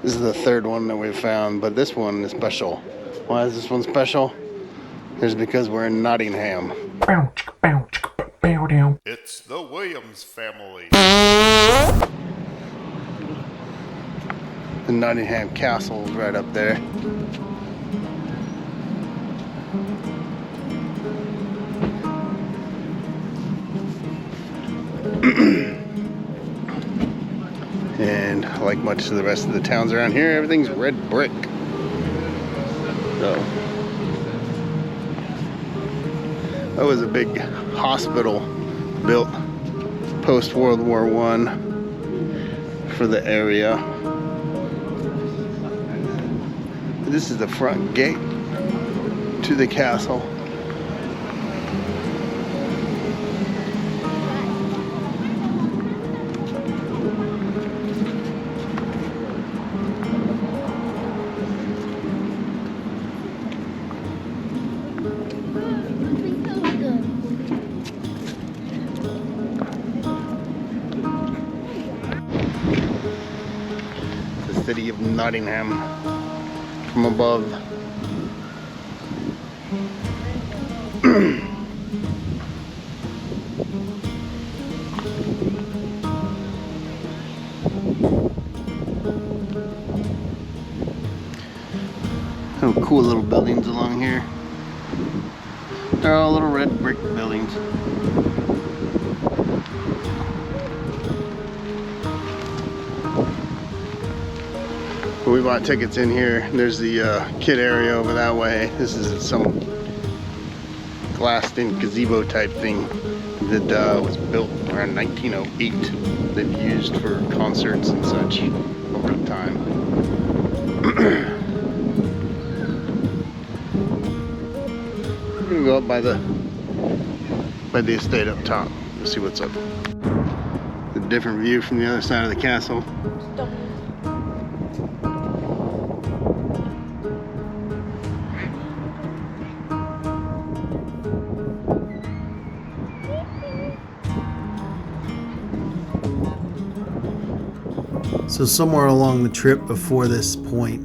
This is the third one that we've found, but this one is special. Why is this one special? It's because we're in Nottingham. It's the Williams family. The Nottingham Castle is right up there. And like much of the rest of the towns around here, everything's red brick. So that was a big hospital built post World War I for the area. This is the front gate to the castle. The city of Nottingham from above. Some cool little buildings along here. They're all little red brick buildings. We bought tickets in here. There's the kid area over that way. This is some glassed-in gazebo type thing that was built around 1908. They've used for concerts and such over the time. We're gonna go up by the estate up top. Let's see what's up. A different view from the other side of the castle. So somewhere along the trip before this point,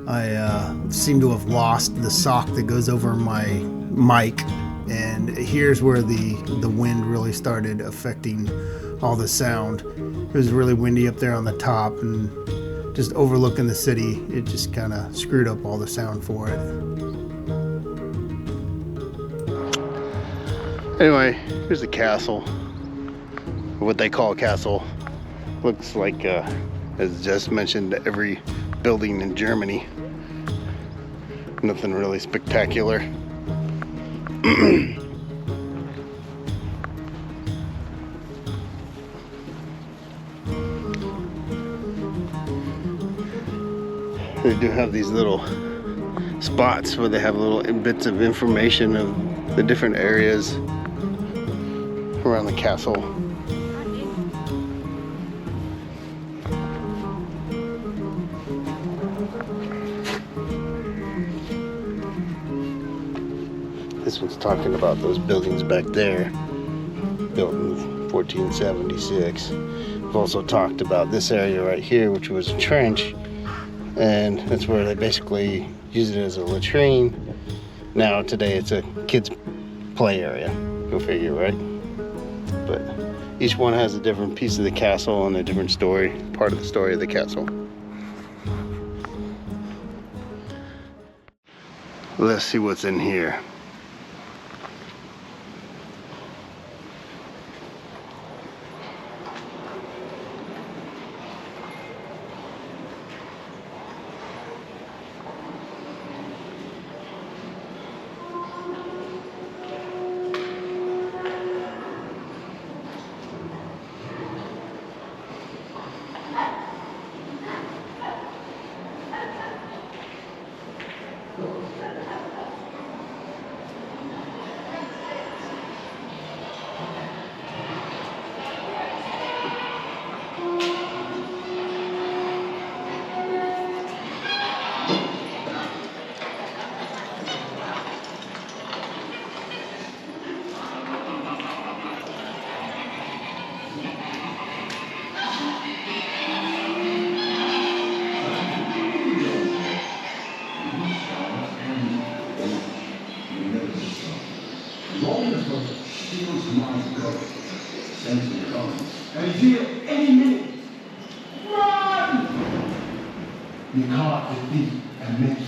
I seem to have lost the sock that goes over my mic, and here's where the wind really started affecting all the sound. It was really windy up there on the top, and just overlooking the city, it just kind of screwed up all the sound for it. Anyway, here's the castle, or what they call a castle. Looks like, as just mentioned, every building in Germany. Nothing really spectacular. They do have these little spots where they have little bits of information of the different areas around the castle. This one's talking about those buildings back there, built in 1476. We've also talked about this area right here, which was a trench, and that's where they basically use it as a latrine. Now today it's a kids' play area. Go figure, right? But each one has a different piece of the castle and a different story, part of the story of the castle. Let's see what's in here. Rolling the boat steals my goat. Sensing comes. And he'll any minute. Run! You can't defeat a myth.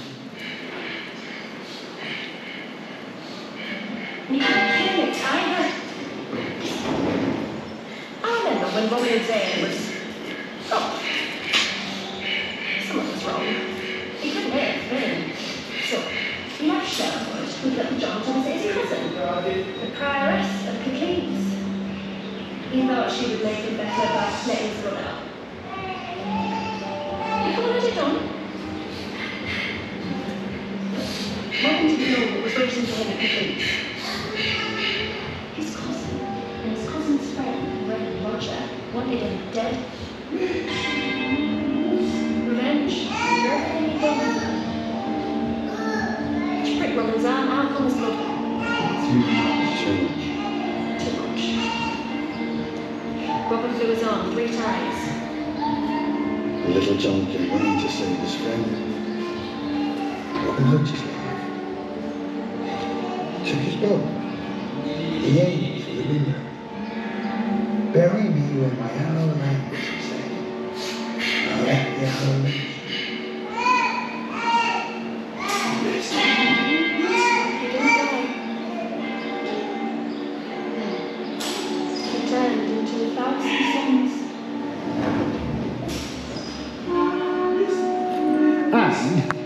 You can kill it either. I remember when Robbie Zane was... Oh. Something was wrong. He couldn't live, really. So, he left Sherwood with little John to visit his cousin, the prioress of Kickees. He thought she would make it better by letting his run out. You followed it on? Robin to know was waiting for him at Kickees. His cousin and his cousin's friend, Red Roger, wanted him dead. Revenge for everything he'd done. Prick Robin's arm, out comes blood. Too much. Robin flew his arm 3 times. Little John came running to save his friend. Robin hugged his life. Took his boat. He aimed for the window. Bury me where my arrow lands, he said. I left the arrow lands.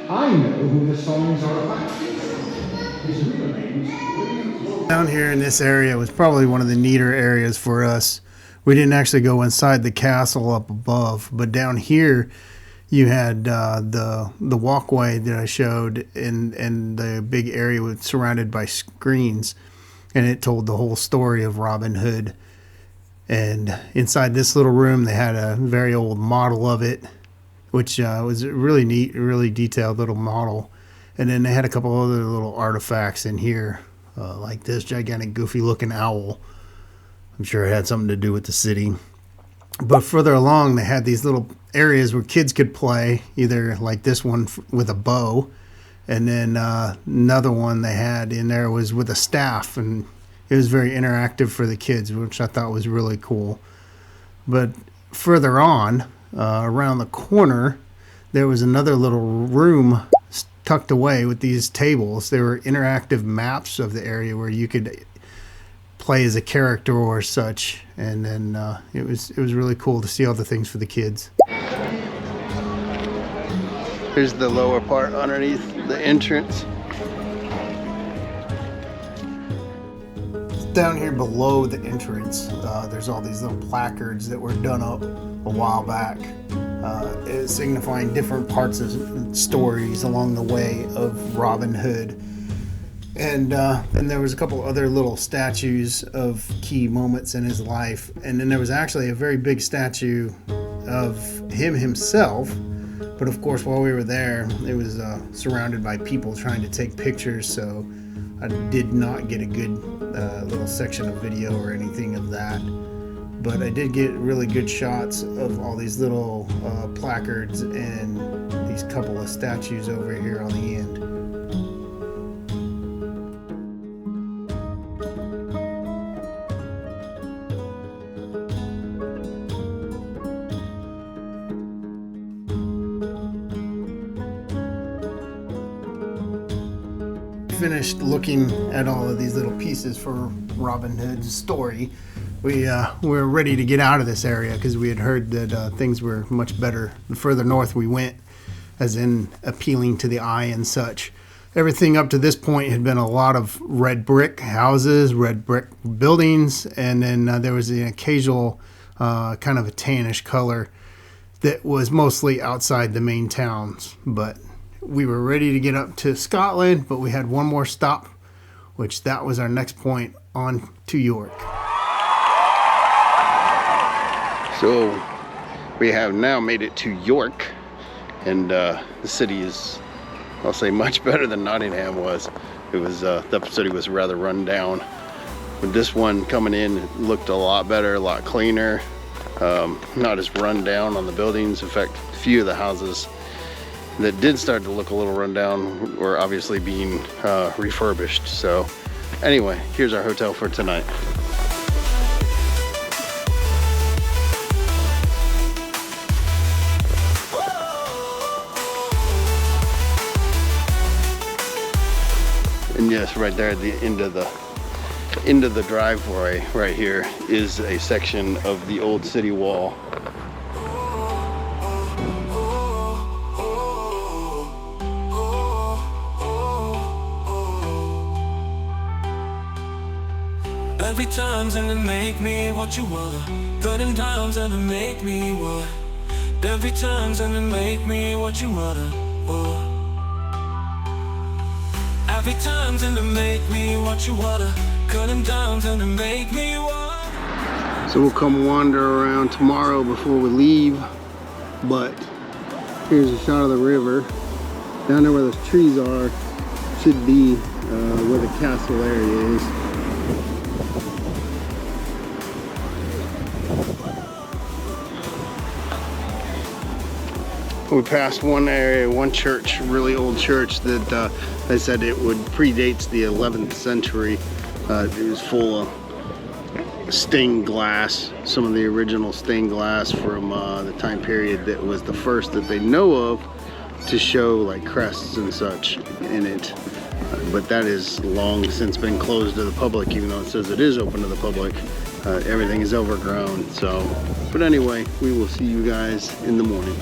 I know who the songs are about. His real name's Down here in this area was probably one of the neater areas for us. We didn't actually go inside the castle up above, but down here you had the walkway that I showed in the big area with surrounded by screens, and it told the whole story of Robin Hood. And inside this little room they had a very old model of it, which was a really neat, really detailed little model. And then they had a couple other little artifacts in here, like this gigantic goofy looking owl. I'm sure it had something to do with the city. But further along, they had these little areas where kids could play, either like this one with a bow, and then another one they had in there was with a staff, and it was very interactive for the kids, which I thought was really cool. But further on, around the corner, there was another little room tucked away with these tables. There were interactive maps of the area where you could play as a character or such, and then it was really cool to see all the things for the kids. Here's the lower part underneath the entrance. Down here below the entrance, there's all these little placards that were done up a while back, signifying different parts of stories along the way of Robin Hood. And then there was a couple other little statues of key moments in his life. And then there was actually a very big statue of him himself. But of course, while we were there, it was surrounded by people trying to take pictures. So I did not get a good little section of video or anything of that. But I did get really good shots of all these little placards and these couple of statues over here on the end. Finished looking at all of these little pieces for Robin Hood's story. We were ready to get out of this area because we had heard that things were much better the further north we went, as in appealing to the eye and such. Everything up to this point had been a lot of red brick houses, red brick buildings, and then there was an occasional kind of a tannish color that was mostly outside the main towns. But we were ready to get up to Scotland, but we had one more stop, which that was our next point on to York. So we have now made it to York, and the city is, I'll say, much better than Nottingham was. It was the city was rather run down. With this one coming in, it looked a lot better, a lot cleaner, not as run down on the buildings. In fact, a few of the houses that did start to look a little run down were obviously being refurbished. So Anyway, here's our hotel for tonight. And yes, right there at the end of the driveway right here is a section of the old city wall. Every time's gonna make me what you want. Good and times gonna make me what. Every time's gonna make me what you wanna. Every time's gonna make me what you wanna. Good and times gonna make me what. So we'll come wander around tomorrow before we leave. But here's a shot of the river. Down there where those trees are should be where the castle area is. We passed one area, one church, really old church that they said it would predates the 11th century. It was full of stained glass, some of the original stained glass from the time period that was the first that they know of to show like crests and such in it. But that is long since been closed to the public, even though it says it is open to the public. Everything is overgrown. So, but anyway, we will see you guys in the morning.